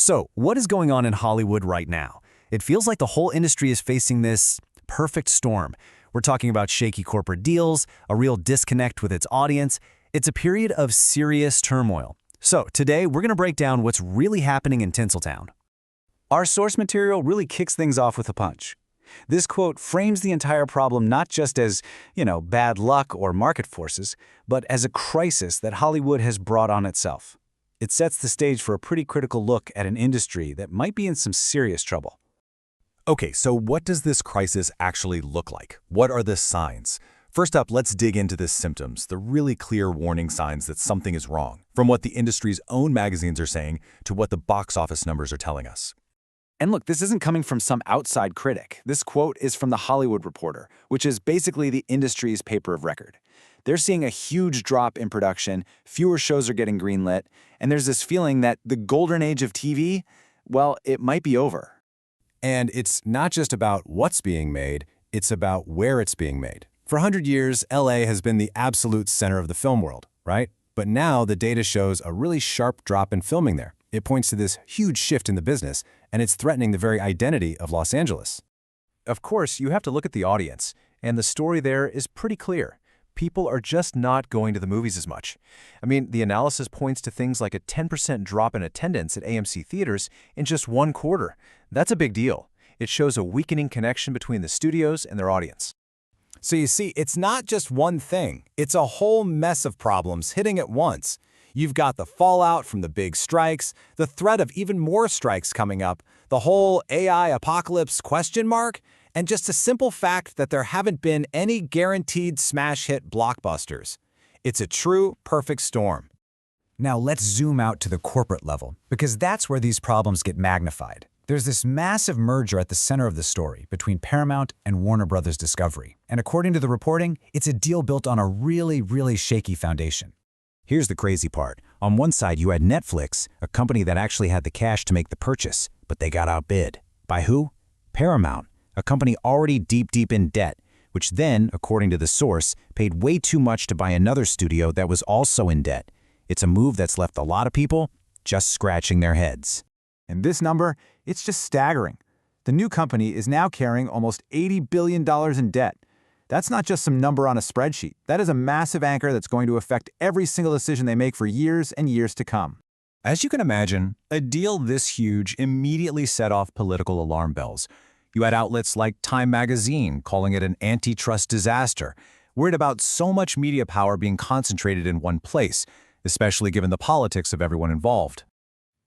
So, what is going on in Hollywood right now? It feels like the whole industry is facing this perfect storm. We're talking about shaky corporate deals, a real disconnect with its audience. It's a period of serious turmoil. So, today we're going to break down what's really happening in Tinseltown. Our source material really kicks things off with a punch. This quote frames the entire problem not just as, bad luck or market forces, but as a crisis that Hollywood has brought on itself. It sets the stage for a pretty critical look at an industry that might be in some serious trouble. Okay, so what does this crisis actually look like? What are the signs? First up, let's dig into the symptoms, the really clear warning signs that something is wrong, from what the industry's own magazines are saying to what the box office numbers are telling us. And look, this isn't coming from some outside critic. This quote is from The Hollywood Reporter, which is basically the industry's paper of record. They're seeing a huge drop in production, fewer shows are getting greenlit, and there's this feeling that the golden age of TV, well, it might be over. And it's not just about what's being made, it's about where it's being made. For 100 years, LA has been the absolute center of the film world, right? But now the data shows a really sharp drop in filming there. It points to this huge shift in the business, and it's threatening the very identity of Los Angeles. Of course, you have to look at the audience, and the story there is pretty clear. People are just not going to the movies as much. I mean, the analysis points to things like a 10% drop in attendance at AMC theaters in just one quarter. That's a big deal. It shows a weakening connection between the studios and their audience. So you see, it's not just one thing. It's a whole mess of problems hitting at once. You've got the fallout from the big strikes, the threat of even more strikes coming up, the whole AI apocalypse question mark, and just a simple fact that there haven't been any guaranteed smash hit blockbusters. It's a true perfect storm. Now let's zoom out to the corporate level, because that's where these problems get magnified. There's this massive merger at the center of the story between Paramount and Warner Brothers Discovery. And according to the reporting, it's a deal built on a really shaky foundation. Here's the crazy part. On one side, you had Netflix, a company that actually had the cash to make the purchase, but they got outbid. By who? Paramount, a company already deep in debt, which then, according to the source, paid way too much to buy another studio that was also in debt. It's a move that's left a lot of people just scratching their heads. And this number, it's just staggering. The new company is now carrying almost $80 billion in debt. That's not just some number on a spreadsheet. That is a massive anchor that's going to affect every single decision they make for years and years to come. As you can imagine, a deal this huge immediately set off political alarm bells. You had outlets like Time magazine calling it an antitrust disaster, worried about so much media power being concentrated in one place, especially given the politics of everyone involved.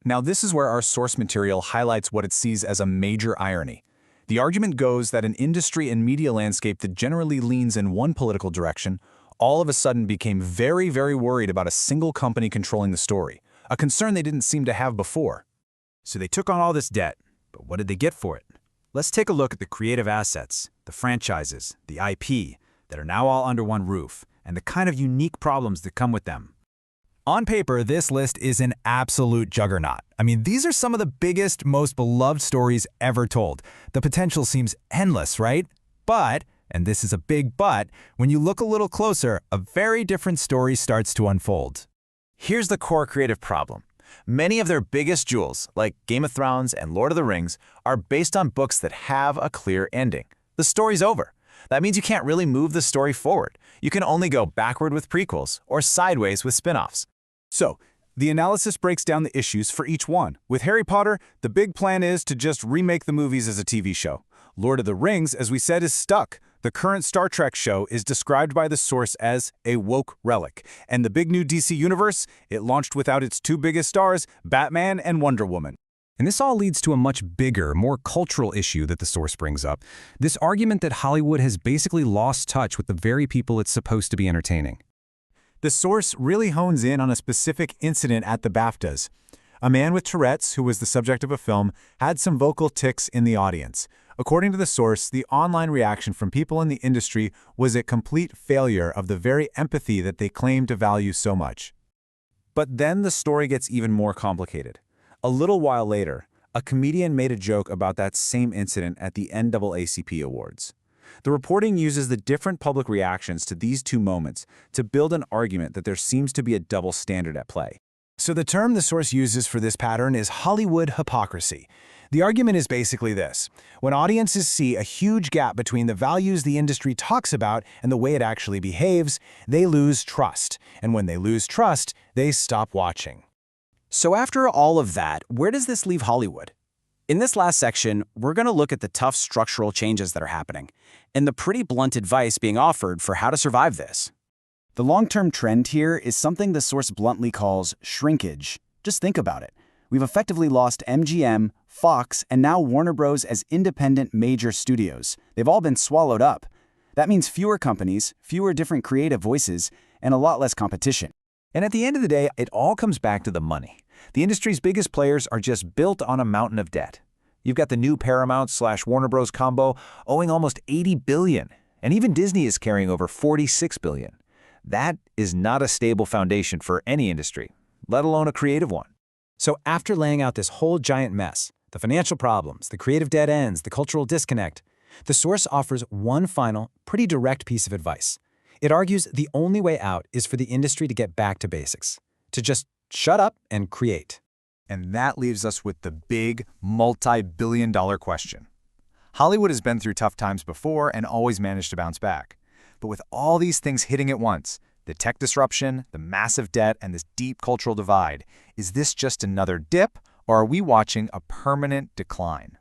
Now, this is where our source material highlights what it sees as a major irony. The argument goes that an industry and media landscape that generally leans in one political direction all of a sudden became very worried about a single company controlling the story, a concern they didn't seem to have before. So they took on all this debt, but what did they get for it? Let's take a look at the creative assets, the franchises, the IP that are now all under one roof, and the kind of unique problems that come with them. On paper, this list is an absolute juggernaut. I mean, these are some of the biggest, most beloved stories ever told. The potential seems endless, right? But, and this is a big but, when you look a little closer, a very different story starts to unfold. Here's the core creative problem. Many of their biggest jewels, like Game of Thrones and Lord of the Rings, are based on books that have a clear ending. The story's over. That means you can't really move the story forward. You can only go backward with prequels or sideways with spin-offs. So, the analysis breaks down the issues for each one. With Harry Potter, the big plan is to just remake the movies as a TV show. Lord of the Rings, as we said, is stuck. The current Star Trek show is described by the source as a woke relic. And the big new DC universe, it launched without its two biggest stars, Batman and Wonder Woman. And this all leads to a much bigger, more cultural issue that the source brings up. This argument that Hollywood has basically lost touch with the very people it's supposed to be entertaining. The source really hones in on a specific incident at the BAFTAs. A man with Tourette's, who was the subject of a film, had some vocal tics in the audience. According to the source, the online reaction from people in the industry was a complete failure of the very empathy that they claim to value so much. But then the story gets even more complicated. A little while later, a comedian made a joke about that same incident at the NAACP Awards. The reporting uses the different public reactions to these two moments to build an argument that there seems to be a double standard at play. So the term the source uses for this pattern is Hollywood hypocrisy. The argument is basically this. When audiences see a huge gap between the values the industry talks about and the way it actually behaves, they lose trust. And when they lose trust, they stop watching. So after all of that, where does this leave Hollywood? In this last section, we're going to look at the tough structural changes that are happening and the pretty blunt advice being offered for how to survive this. The long-term trend here is something the source bluntly calls shrinkage. Just think about it. We've effectively lost MGM, Fox, and now Warner Bros. As independent major studios. They've all been swallowed up. That means fewer companies, fewer different creative voices, and a lot less competition. And at the end of the day, it all comes back to the money. The industry's biggest players are just built on a mountain of debt. You've got the new Paramount/Warner Bros. Combo owing almost $80 billion, and even Disney is carrying over $46 billion. That is not a stable foundation for any industry, let alone a creative one. So after laying out this whole giant mess, the financial problems, the creative dead ends, the cultural disconnect, the source offers one final, pretty direct piece of advice. It argues the only way out is for the industry to get back to basics, to just shut up and create. And that leaves us with the big, multi-billion-dollar question. Hollywood has been through tough times before and always managed to bounce back. But with all these things hitting at once, the tech disruption, the massive debt, and this deep cultural divide, is this just another dip, or are we watching a permanent decline?